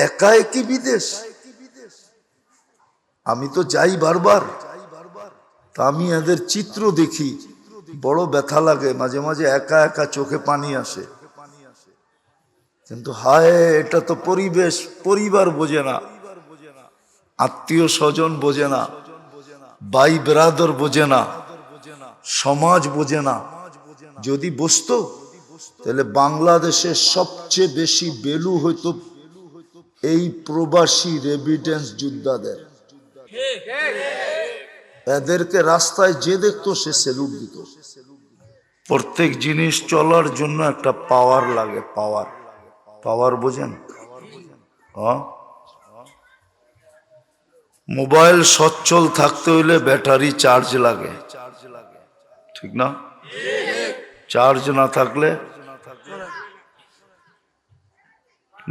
একা একই বিদেশ। আমি তো যাই বারবার, তা আমি এদের চিত্র দেখি, বড় ব্যথা লাগে, মাঝে মাঝে একা একা চোখে পানি আসে। কিন্তু হায়, এটা তো পরিবেশ, পরিবার বোঝে না, আত্মীয় স্বজন বোঝে না, ভাই ব্রাদার বোঝে না, সমাজ বোঝে না। যদি বুঝতো তাহলে বাংলাদেশের সবচেয়ে বেশি ভ্যালু হইতো এই প্রবাসী রেমিটেন্স যোদ্ধাদের। এদেরকে রাস্তায় যে দেখতো সে সেলুট দিত। প্রত্যেক জিনিস চলার জন্য একটা পাওয়ার লাগে, পাওয়ার। পাওয়ার বোঝেন? হ্যাঁ, মোবাইল সচ্ছল থাকতে হইলে ব্যাটারি চার্জ লাগে, ঠিক না? চার্জ না থাকলে,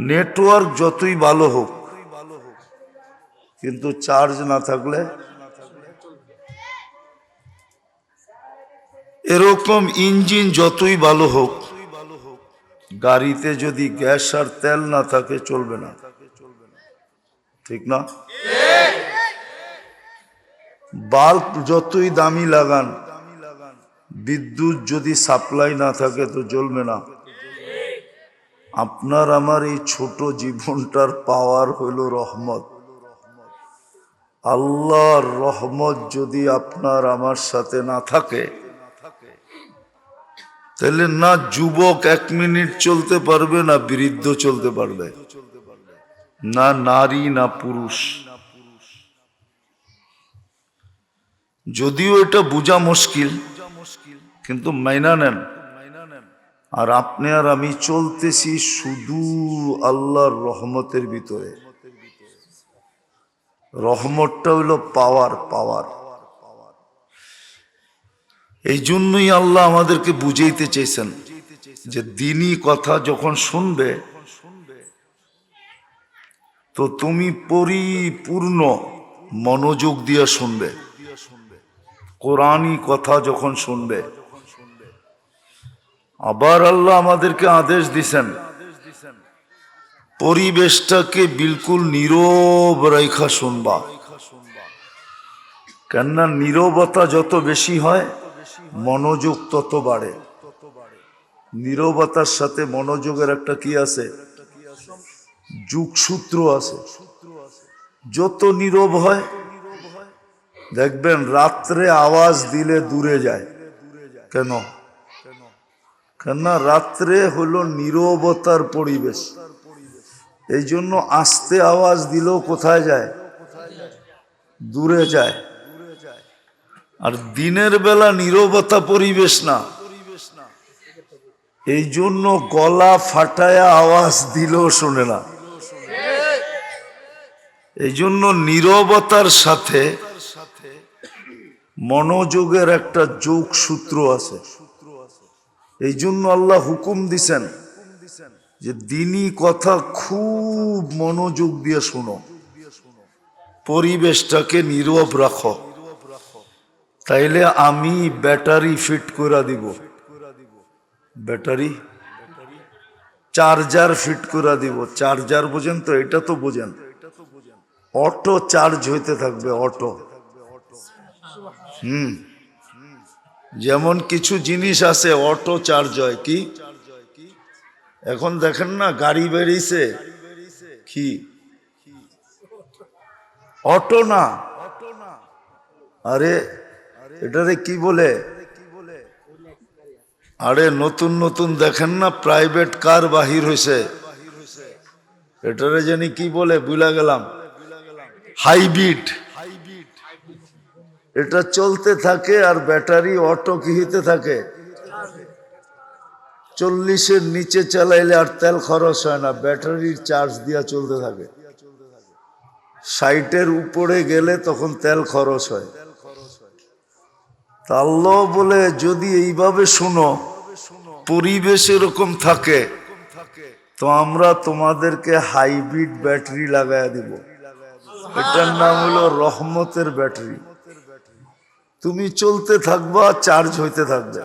নেটওয়ার্ক যতই ভালো হোক কিন্তু চার্জ না থাকলে, এরকম ইঞ্জিন যতই ভালো হোক, গাড়িতে যদি গ্যাস আর তেল না থাকে চলবে না, ঠিক না? বাল্ব যতই দামি লাগান, বিদ্যুৎ যদি সাপ্লাই না থাকে তো জ্বলবে না। আপনার আমার এই ছোট জীবনটার পাওয়ার হইল রহমত। আল্লাহর রহমত যদি আপনার আমার সাথে না থাকে, তাহলে না যুবক 1 মিনিট চলতে পারবে, না বৃদ্ধ চলতে পারবে, না নারী না পুরুষ। যদিও এটা বোঝা মুশকিল, কিন্তু মাইনা নেন। আর আপনি আর আমি চলতেছি শুধু আল্লাহর রহমতের ভিতরে। রহমতটা হইল পাওয়ার, পাওয়ার। এই জন্যই আল্লাহ আমাদেরকে বুঝাইতে চেয়েছেন যে দ্বীনি কথা যখন শুনবে তো তুমি পরিপূর্ণ মনোযোগ দিয়ে শুনবে। কোরআনী কথা যখন শুনবে, আবার আল্লাহ আমাদেরকে আদেশ দিছেন পরিবেশটাকে বিলকুল নীরব রেখা শুনবা। কেননা নীরবতা যত বেশি হয় মনোযোগ তত বাড়ে। নীরবতার সাথে মনোযোগের একটা কি আছে, যোগসূত্র আছে। যত নীরব হয় দেখবেন রাত্রে আওয়াজ দিলে দূরে যায়। কেন? কেননা রাত্রে হলো নীরবতার পরিবেশ। এই জন্য আস্তে আওয়াজ দিলেও কোথায় যায়? দূরে যায়। আর দিনের বেলা নীরবতা পরিবেশ না, এই জন্য গলা ফাটায়া আওয়াজ দিলেও শোনে না। এই জন্য নীরবতার সাথে মনোযোগের একটা যোগসূত্র আছে। এই জন্য আল্লাহ হুকুম দিছেন যে দ্বীনি কথা খুব মনোযোগ দিয়ে শোনো, পরিবেশটাকে নীরব রাখো। তাইলে আমি ব্যাটারি ফিট করে দিব, ব্যাটারি চার্জার ফিট করে দিব। চার্জার বোঝেন তো? এটা তো বোঝেন, অটো চার্জ হইতে থাকবে, অটো। যেমন কিছু জিনিস আছে অটো চার্জ হয়। কি এখন দেখেন না গাড়ি বেরিয়েছে, কি অটো না? আরে এটারে কি বলে? আরে নতুন নতুন দেখেন না প্রাইভেট কার বাহির হয়েছে, এটারে জানি কি বলে, ভুলে গেলাম। হাইব্রিড। এটা চলতে থাকে আর ব্যাটারি অটো কি হইতে থাকে, 40-এর নিচে চালাইলে আর তেল খরচ হয় না, ব্যাটারির চার্জ দিয়া চলতে থাকে। 60-এর উপরে গেলে তখন তেল খরচ হয়। তা আল্লাহ বলে যদি এইভাবে শুনো, পরিবেশ এরকম থাকে, তো আমরা তোমাদেরকে হাইব্রিড ব্যাটারি লাগায় দিব। এটার নাম হলো রহমতের ব্যাটারি। তুমি চলতে থাকবা, চার্জ হইতে থাকবে।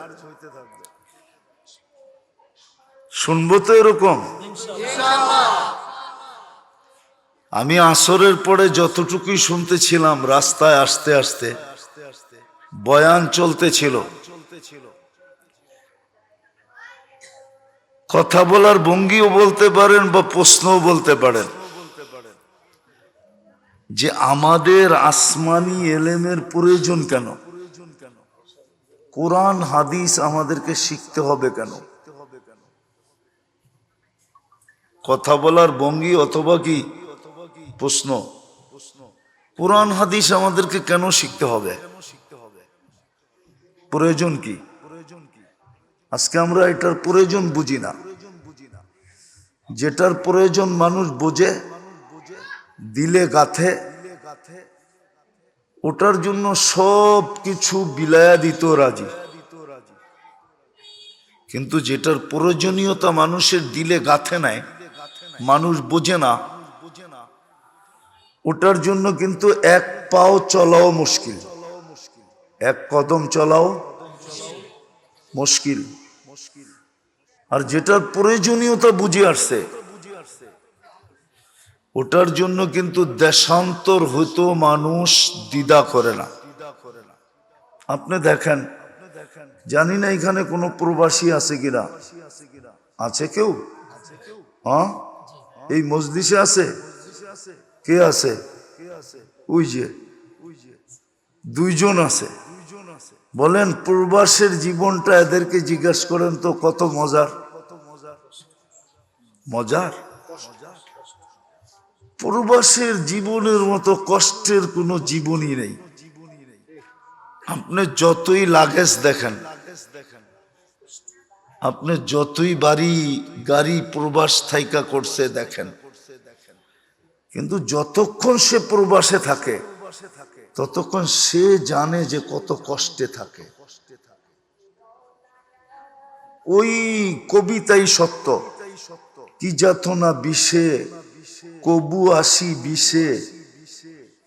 শুনবো তো এরকম? আমি আসরের পরে যতটুকুই শুনতেছিলাম, রাস্তায় আসতে আসতে বয়ান চলতেছিল, কথা বলার ভঙ্গিও বলতে পারেন বা প্রশ্নও বলতে পারেন, যে আমাদের আসমানি এলেমের প্রয়োজন কেন, কোরআন হাদিস আমাদেরকে শিখতে হবে কেন। কথা বলার ভঙ্গি অথবা কি প্রশ্ন, কোরআন হাদিস আমাদেরকে কেন শিখতে হবে, প্রয়োজন কি। আজকে আমরা এটার প্রয়োজন বুঝি না। যেটার প্রয়োজন মানুষ বোঝে, দিলে গাথে, ওটার জন্য সব কিছু বিলায়া দিত রাজি। কিন্তু যেটার প্রয়োজনীয়তা মানুষের দিলে গাথে নাই, মানুষ বোঝে না, ওটার জন্য কিন্তু এক পাও চলাও মুশকিল, এক কদম চলাও মুশকিল। আর যেটার প্রয়োজনীয়তা বুঝে আসছে, ওটার জন্য কিন্তু দেশান্তর হইতো মানুষ দ্বিধা করে না। আপনি দেখেন, জানি না এখানে কোনো প্রবাসী আছে কিনা, আছে কেউ? হ্যাঁ, এই মজলিসে আছে? কে আছে? ওই যে দুইজন আছে। বলেন, প্রবাসের জীবনটা এদেরকে জিজ্ঞাসা করেন তো কত মজার। মজার? প্রবাসের জীবনের মতো কষ্টের কোনো জীবনই নেই। আপনি যতই লাগেজ দেখেন, আপনি যতই বাড়ি গাড়ি প্রবাস থাইকা করছে দেখেন, কিন্তু যতক্ষণ সে প্রবাসে থাকে ততক্ষণ সে জানে যে কত কষ্টে থাকে। ওই কবিতাই সত্য, কি যাতনা বিষে কবু আসি বিষে,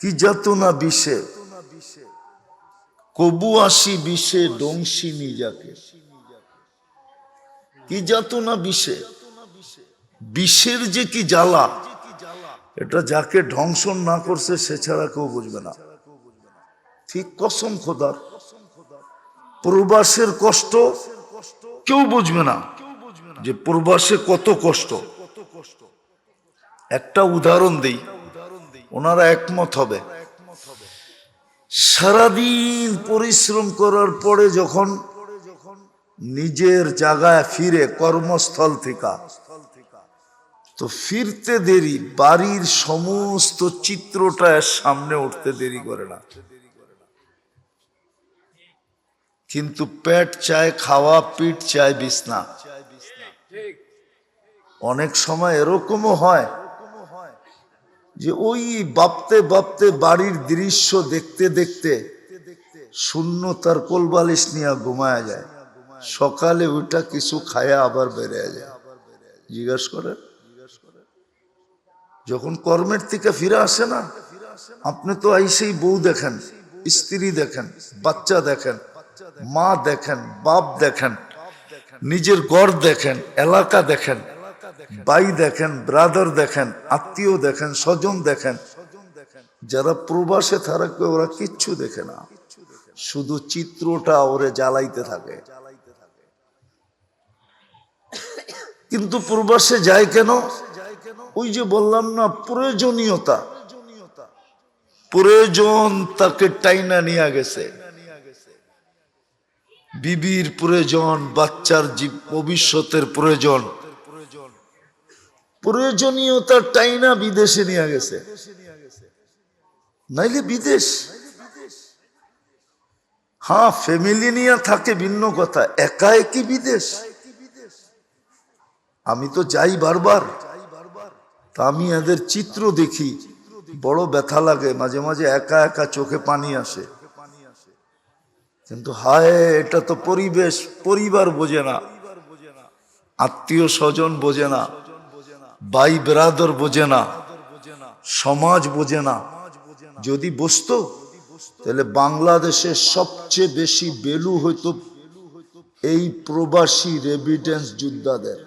কি যাতনা বিষে কবু আসি বিষে ডংসিনী যাকে। কি যাতনা বিষে, বিষের যে কি জ্বালা, এটা যাকে ধ্বংসন না করছে সে ছাড়া কেউ বুঝবে না। ঠিক কসম খোদার, প্রবাসের কষ্ট কেউ বুঝবে না, যে প্রবাসে কত কষ্ট। একটা উদাহরণ দেই, ওনারা একমত হবে। সারাদিন পরিশ্রম করার পরে যখন নিজের জায়গায় ফিরে কর্মস্থল থেকে, তো ফিরতে দেরি, বাড়ির সমস্ত চিত্রটা সামনে উঠতে দেরি করে না। কিন্তু পেট চায় খাওয়া, পিঠ চায় বিছনা। অনেক সময় এরকমও হয় যে ওই ভাবতে ভাবতে বাড়ির দৃশ্য দেখতে দেখতে শূন্যতার কোলবালিশ নিয়ে ঘুমায়া যায়। সকালে ওইটা কিছু খায়া আবার বেড়ে যায়। জিজ্ঞাসা করেন, যখন কর্মের থেকে ফিরে আসে না, আপনি তো আইসেই বউ দেখেন, স্ত্রী দেখেন, বাচ্চা দেখেন, মা দেখেন, বাপ দেখেন, নিজের ঘর দেখেন, এলাকা দেখেন, ভাই দেখেন, ব্রাদার দেখেন, আত্মীয় দেখেন, স্বজন দেখেন। যারা প্রবাসে থাকে ওরা কিচ্ছু দেখে না, শুধু চিত্রটা ওরে জ্বালাইতে থাকে। কিন্তু প্রবাসে যায় কেন? ওই যে বললাম না, প্রয়োজনীয়তা, প্রয়োজন তাকে টাইনা নিয়ে গেছে। বিবির প্রয়োজন, বাচ্চার ভবিষ্যতের প্রয়োজন, প্রয়োজনীয়তা টাইনা বিদেশে নিয়ে গেছে। নাইলে বিদেশ, হ্যাঁ ফ্যামিলি নিয়ে থাকে ভিন্ন কথা, একা একই বিদেশ। আমি তো যাই বারবার, তা আমি এদের চিত্র দেখি, বড় ব্যথা লাগে। মাঝে মাঝে একা একা চোখে পানি আসে। কিন্তু হায়, এটা তো পরিবেশ, পরিবার বোঝে না, আত্মীয় স্বজন বোঝে না, ভাই ব্রাদার বোঝে না, সমাজ বোঝে না। যদি বুঝতো তাহলে বাংলাদেশের সবচেয়ে বেশি ভ্যালু হইতো এই প্রবাসী রেমিটেন্স যোদ্ধাদের।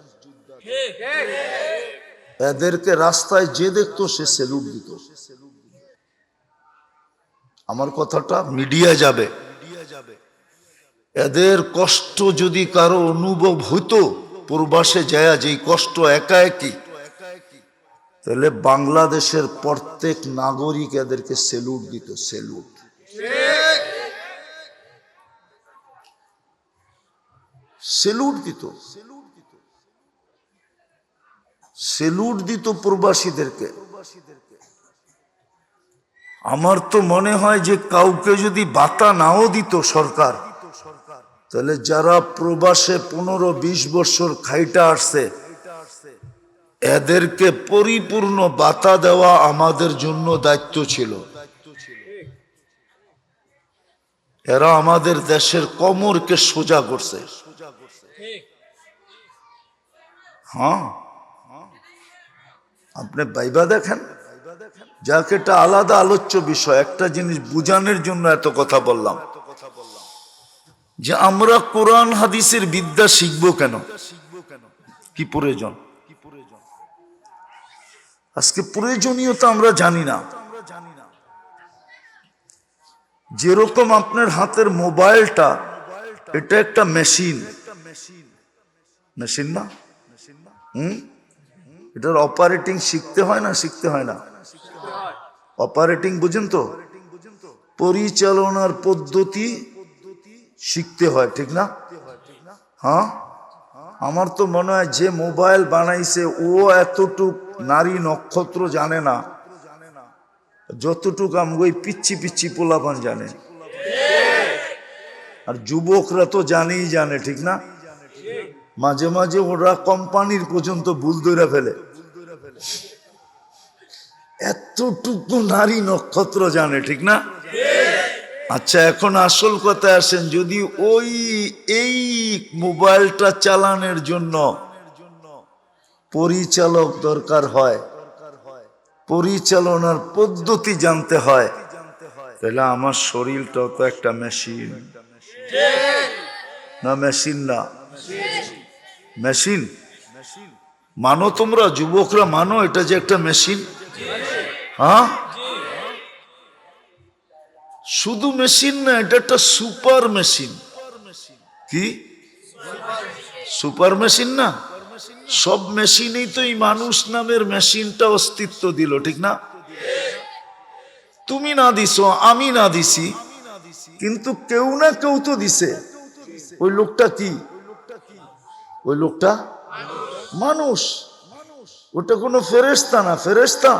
এদেরকে রাস্তায় যে দেখতো সে সেলুট দিত। আমার কথাটা মিডিয়া যাবে। এদের কষ্ট যদি কারো অনুভব হইতো প্রবাসে যায়, যেই কষ্ট একা একই, তাহলে বাংলাদেশের প্রত্যেক নাগরিক এদেরকে সেলুট দিত। সেলুট সেলুট দিত, সেলুট দিত প্রবাসীদেরকে। আমার তো মনে হয় যে কাউকে যদি ভাতা নাও দিত সরকার, তাহলে যারা প্রবাসে 15-20 বছর খাইটা আসছে এদেরকে পরিপূর্ণ ভাতা দেওয়া আমাদের জন্য দায়িত্ব ছিল। এরা আমাদের দেশের কোমরকে সোজা করছে। হ্যাঁ, আপনি ভাইবা দেখেন, যাকে এটা আলাদা আলোচ্য বিষয়। একটা জিনিস বুঝানোর জন্য এত কথা বললাম যে আমরা কোরআন হাদিসের বিদ্যা শিখবো কেন, কি প্রয়োজন? আজকে প্রয়োজনীয়তা আমরা জানি না। যেরকম আপনার হাতের মোবাইলটা, এটা একটা মেশিন, মেশিন না? এটার অপারেটিং শিখতে হয় না? শিখতে হয় না? অপারেটিং বুঝেন তো? পরিচালনার পদ্ধতি শিখতে হয়, ঠিক না? হ্যাঁ, আমার তো মনে হয় যে মোবাইল বানাইছে ও এতটুক নারী নক্ষত্র জানে না যতটুক আমগো পিচ্ছি পিচ্ছি পোলাপান জানে। আর যুবকরা তো জানেই জানে, ঠিক না? মাঝে মাঝে ওরা কোম্পানির পর্যন্ত ভুল ধরে ফেলে, এতটুকু নারী নক্ষত্র জানে, ঠিক না? আচ্ছা, এখন আসল কথা আসেন, যদি এই মোবাইলটা চালানোর জন্য পরিচালক দরকার হয়, পরিচালনার পদ্ধতি জানতে হয়, তাহলে আমার শরীরটাও তো একটা মেশিন না? মেশিন না? মেশিন মানো তোমরা, যুবকরা মানো এটা যে একটা মেশিন? হ্যাঁ, শুধু মেশিন না, এটা একটা সুপার মেশিন। কি সুপার মেশিন না? সব মেশিনেই তো এই মানুষ নামের মেশিনটা অস্তিত্ব দিল, ঠিক না? তুমি না দিছো, আমি না দিছি, কিন্তু কেউ না কেউ তো দিছে। ওই লোকটা কি? ওই লোকটা মানুষ। ওটা কোনো ফেরেশতা না? ফেরেশতা?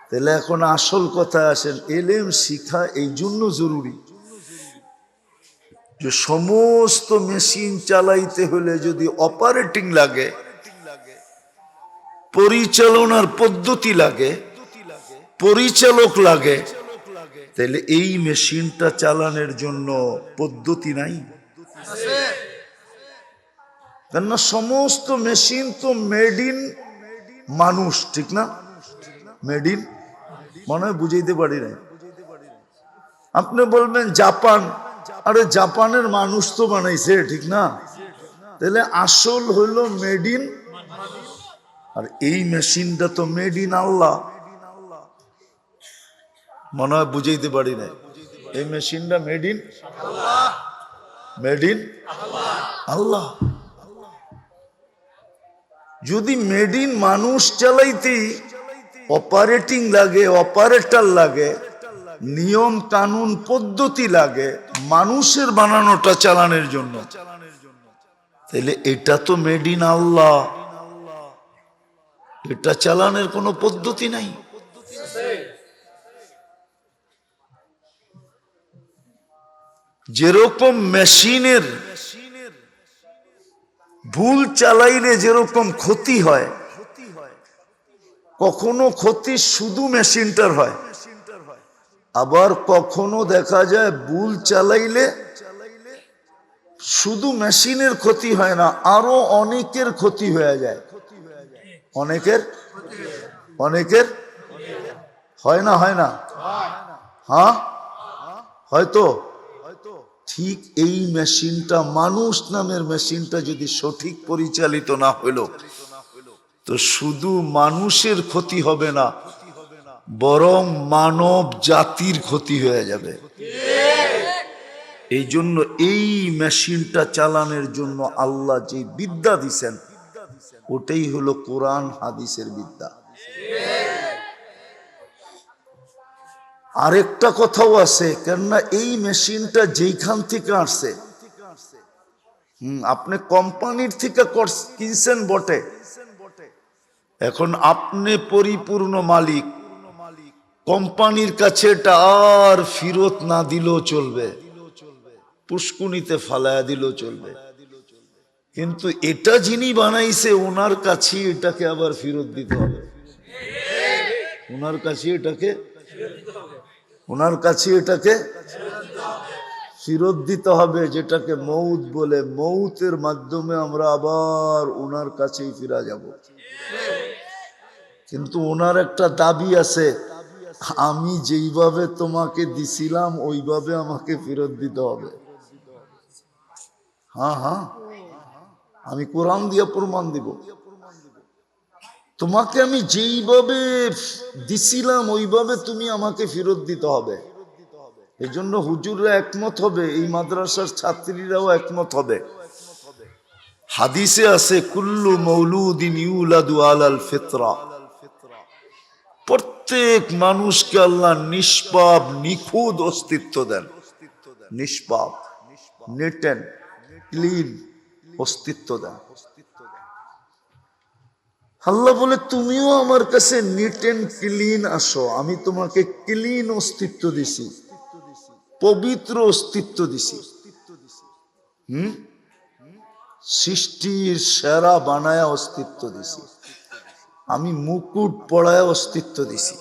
তাহলে এখন আসল কথা আসেন, এলেম শিখা এই জন্য জরুরি যে সমস্ত মেশিন চালাইতে হলে যদি অপারেটিং লাগে, পরিচালনার পদ্ধতি লাগে, পরিচালক লাগে, তাহলে এই মেশিনটা চালানোর জন্য পদ্ধতি নাই। কেননা সমস্ত মেশিন তো মেড ইন মানুষ, ঠিক না? মেড ইন, মনে হয় বুঝাইতে পারি না। আপনি বলবেন জাপান, আরে জাপানের মানুষ তো বানাইছে, ঠিক না? তাহলে আসল হইল মেড ইন, আর এই মেশিনটা তো মেড ইন আল্লাহ। মনে হয় বুঝাইতে পারি না। এই মেশিনটা মেড ইন আল্লাহ। যদি মেড ইন মানুষ চালাইতে অপারেটিং লাগে, অপারেটর লাগে, নিয়ম কানুন পদ্ধতি লাগে মানুষের বানানোটা চালানোর জন্য, তাহলে এটা তো মেড ইন আল্লাহ, এটা চালানোর কোনো পদ্ধতি নাই। যেরকম মেশিনের ভুল চালাইলে যেরকম ক্ষতি হয়, কখনো ক্ষতি শুধু মেশিনটার হয়, আবার কখনো দেখা যায় ভুল চালাইলে শুধু মেশিনের ক্ষতি হয় না, আরো অনেকের ক্ষতি হয়ে যায়। অনেকের হয় না? হয় না? হ্যাঁ, হয়তো। ঠিক এই মেশিনটা, মানুষ নামের মেশিনটা যদি সঠিক পরিচালিত না হইল, তো শুধু মানুষের ক্ষতি হবে না, বরং মানব জাতির ক্ষতি হয়ে যাবে। এই জন্য এই মেশিনটা চালানোর জন্য আল্লাহ যে বিদ্যা দিছেন ওটাই হলো কোরআন হাদিসের বিদ্যা। আরেকটা কথাও আছে, কেননা এই মেশিনটা যেইখান থেকে আসছে, আপনি কোম্পানির থেকে কিনছেন বটে, এখন আপনি পরিপূর্ণ মালিক, কোম্পানির কাছে এটা আর ফেরত না দিলেও চলবে, পুষ্কুনিতে ফালায়া দিলেও চলবে, কিন্তু এটা যিনি বানাইছে ওনার কাছে এটাকে আবার ফেরত দিতে হবে। ওনার কাছে এটাকে ফেরত দিতে হবে, যেটাকে মৌত বলে। মৌতের মাধ্যমে আমরা আবার ওনার কাছেই ফিরে যাব। কিন্তু ওনার একটা দাবি আছে, আমি যেইভাবে তোমাকে দিছিলাম ওইভাবে আমাকে ফেরত দিতে হবে। হ্যাঁ, আমি কোরআন দিয়ে প্রমাণ দিব, তোমাকে আমি যেইভাবে দিছিলাম ওইভাবে তুমি আমাকে ফেরত দিতে হবে। এই জন্য হুজুররা একমত হবে, এই মাদ্রাসার ছাত্রীরাও একমত হবে। হাদিসে আছে, কুল্লু মৌলুদিন ইউলাদু আলাল ফিতরা, প্রত্যেক মানুষকে আল্লাহ নিষ্পাপ নিখুঁত অস্তিত্ব দেন, নিষ্পাপ নিট এন্ড ক্লিন অস্তিত্ব দেন। আল্লাহ বলে তুমিও আমার কাছে নিট এন্ড ক্লিন আসো, আমি তোমাকে ক্লিন অস্তিত্ব দিছি, পবিত্র অস্তিত্ব দিছি। সৃষ্টির সেরা বানায়া অস্তিত্ব দিছি, আমি মুকুট পড়ায় অস্তিত্ব দিছি।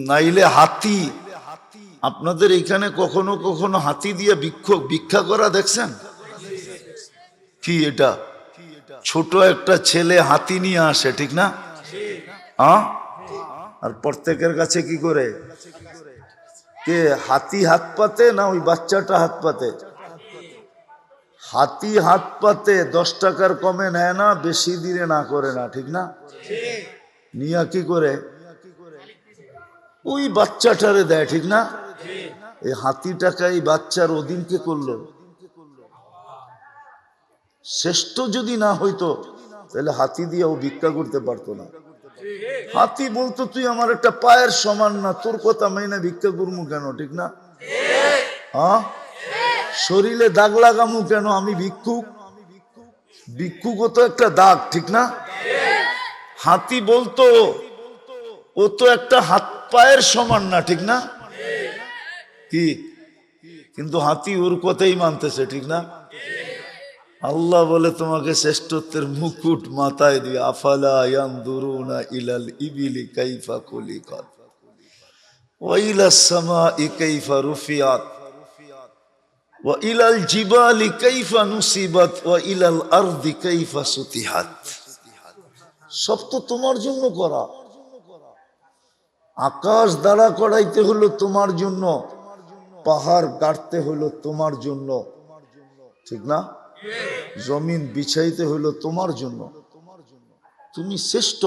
নাইলে হাতি, আপনাদের এখানে কখনো কখনো হাতি দিয়ে ভিক্ষা করা দেখছেন কি? এটা ছোট একটা ছেলে হাতি নিয়ে আসে, ঠিক না? আর প্রত্যেকের কাছে কি করে, কে হাতি হাত পাতে না ওই বাচ্চাটা হাত পাতে? হাতি হাত পাতে 10 টাকার কমে নেয় না, বেশি দিনে না করে না, ঠিক না? নিয়া কি করে, ওই বাচ্চাটারে দেয়, ঠিক না? এই হাতি টাকা এই বাচ্চার অধীনকে করলো। শ্রেষ্ঠ যদি না হইতো তাহলে হাতি দিয়ে ও ভিক্ষা করতে পারতো না। হাতি বলতো তুই আমার একটা পায়ের সমান না, তোর কথা মাইনা ভিক্ষা করবো কেন, ঠিক না? শরীরে দাগ লাগামু কেন, আমি ভিক্ষুক, ভিক্ষুকও তো একটা দাগ, ঠিক না? হাতি বলতো ও তো একটা হাত পায়ের সমান না, ঠিক না? কি কিন্তু হাতি ওর কথাই মানতেছে, ঠিক না? আল্লাহ বলে তোমাকে শ্রেষ্ঠত্বের মুকুট মাথায় দিয়ে, আফালা ইয়ানদুরুনা ইলাল ইবিলি কাইফা খুলিকাত ওয়া ইলাস সামাই কাইফা রুফিয়াত ওয়া ইলাল জিবালি কাইফা নুসিবাত ওয়া ইলাল আরদি কাইফা সুতিহাত। সব তো তোমার জন্য করা, আকাশ দাঁড়া করাইতে হলো তোমার জন্য, পাহাড় কাটতে হলো তোমার জন্য, ঠিক না? জমিন বিছাইতে হলো তোমার জন্য, তুমি শ্রেষ্ঠ।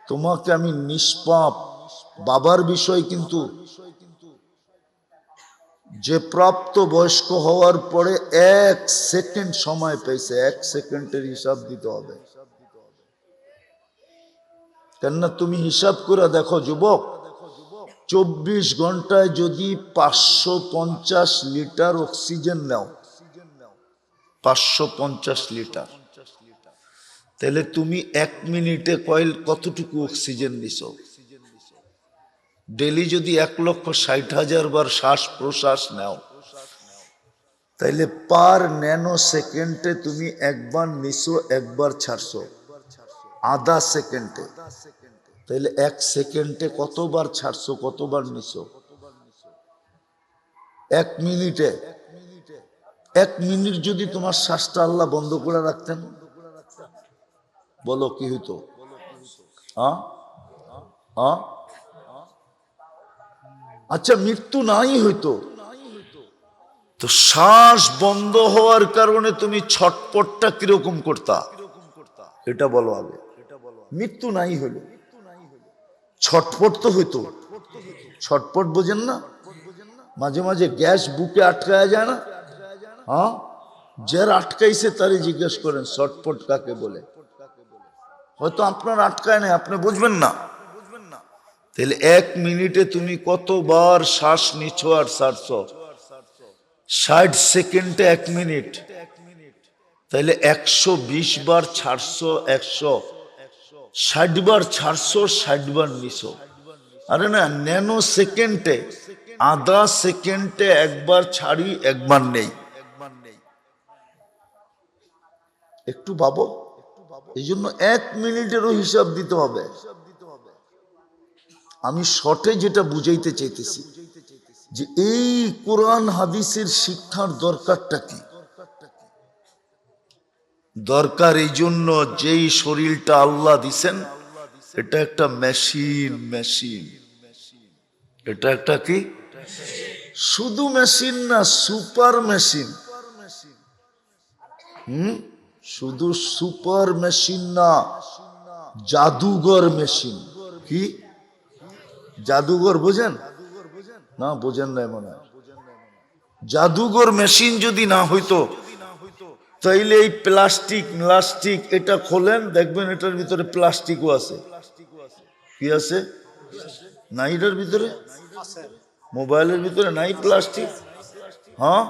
তোমাকে আমি নিষ্পাপ, বাবার বিষয় কিন্তু যে প্রাপ্ত বয়স্ক হওয়ার পরে 1 সেকেন্ড সময় পেয়েছে, 1 সেকেন্ডের হিসাব দিতে হবে। কেননা তুমি হিসাব করে দেখো যুবক, 24 ঘন্টায় যদি 550 লিটার অক্সিজেন নাও, 550 লিটার, তাহলে তুমি 1 মিনিটে কতটুকু অক্সিজেন দিছো? ডেলি যদি 1,60,000 বার শ্বাস প্রশ্বাস নাও, তাইলে পার ন্যানো সেকেন্ডে তুমি একবার নিছো, একবার ছাড়ছো, আধা সেকেন্ডে, তাইলে 1 সেকেন্ডে কতবার ছাড়ছো, কতবার নিছো? 1 মিনিটে, 1 মিনিট যদি তোমার শ্বাসটা আল্লাহ বন্ধ করে রাখতেন, বলো কি হইতো? আচ্ছা, মৃত্যু নাই হইতো, তো শ্বাস বন্ধ হওয়ার কারণে তুমি ছটপটটা কিরকম করতা? এটা বলো আগে। মৃত্যু নাই হলো, ছটফট তো হইতো। ছটফট বোঝেন না? মাঝে মাঝে গ্যাস বুকে আটকায়া যায় না? হ্যাঁ, যার আটকাইছে তারে জিজ্ঞেস করেন ছটফট কাকে বলে। হয়তো আপনার আটকায় নাই, আপনি বুঝবেন না। তাহলে 1 মিনিটে তুমি কতবার শ্বাস নিচ্ছ আর ছাড়ছো? 60 সেকেন্ডে 1 মিনিট, তাহলে 120 বার ছাড়ছো, 160 বার ছাড়ছো, 60 বার নিছো। আরে না, ন্যানো সেকেন্ডে, আধা সেকেন্ডে একবার ছাড়ি, একবার নেই। একটু ভাবো। এই জন্য 1 মিনিটেরও হিসাব দিতে হবে। আমি শর্টে যেটা বুঝাইতে চাইতেছি যে এই কোরআন হাদিসের শিক্ষার দরকারটা কি? দরকার এই জন্য, যেই শরীরটা আল্লাহ দিছেন এটা একটা মেশিন। এটা একটা কি? শুধু মেশিন না, সুপার মেশিন। শুধু সুপার মেশিন না, জাদুঘর মেশিন। কি জাদুঘর বোঝেন না? বোঝেন নাই মনে হয়। জাদুঘর মেশিন যদি না হইতো তাইলে এই প্লাস্টিক এটা খোলেন, দেখবেন এটার ভিতরে প্লাস্টিকও আছে। কি আছে? নাই এটার ভিতরে? মোবাইলের ভিতরে নাই প্লাস্টিক? হ্যাঁ,